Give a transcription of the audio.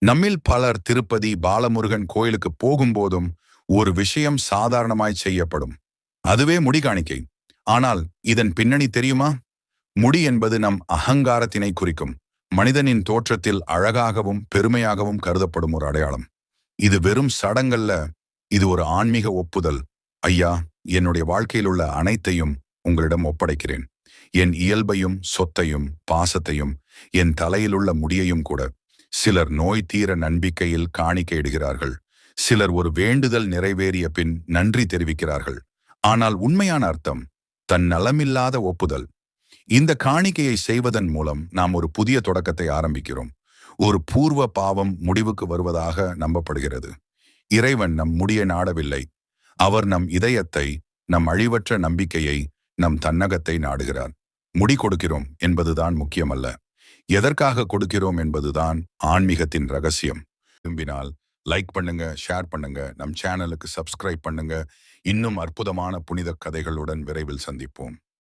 நம்மில் பலர் திருப்பதி பாலமுருகன் கோயிலுக்கு போகும்போதும் ஒரு விஷயம் சாதாரணமாய் செய்யப்படும். அதுவே முடி காணிக்கை. ஆனால் இதன் பின்னணி தெரியுமா? முடி என்பது நம் அகங்காரத்தினை குறிக்கும். மனிதனின் தோற்றத்தில் அழகாகவும் பெருமையாகவும் கருதப்படும் ஒரு அடையாளம். இது வெறும் சடங்கல்ல, இது ஒரு ஆன்மீக ஒப்புதல். ஐயா, என்னுடைய வாழ்க்கையில் உள்ள அனைத்தையும் உங்களிடம் ஒப்படைக்கிறேன். என் இயல்பையும் சொத்தையும் பாசத்தையும் என் தலையிலுள்ள முடியையும் கூட. சிலர் நோய் தீர நம்பிக்கையில் காணிக்கையிடுகிறார்கள். சிலர் ஒரு வேண்டுதல் நிறைவேறிய பின் நன்றி தெரிவிக்கிறார்கள். ஆனால் உண்மையான அர்த்தம் தன் நலமில்லாத ஒப்புதல். இந்த காணிக்கையை செய்வதன் மூலம் நாம் ஒரு புதிய தொடக்கத்தை ஆரம்பிக்கிறோம். ஒரு பூர்வ பாவம் முடிவுக்கு வருவதாக நம்பப்படுகிறது. இறைவன் நம் முடியை நாடவில்லை. அவர் நம் இதயத்தை, நம் அழிவற்ற நம்பிக்கையை, நம் தன்னகத்தை நாடுகிறார். முடி கொடுக்கிறோம் என்பதுதான் முக்கியமல்ல, எதற்காக கொடுக்கிறோம் என்பதுதான் ஆன்மீகத்தின் ரகசியம். விரும்பினால் லைக் பண்ணுங்க, ஷேர் பண்ணுங்க, நம் சேனலுக்கு சப்ஸ்கிரைப் பண்ணுங்க. இன்னும் அற்புதமான புனித கதைகளுடன் விரைவில் சந்திப்போம்.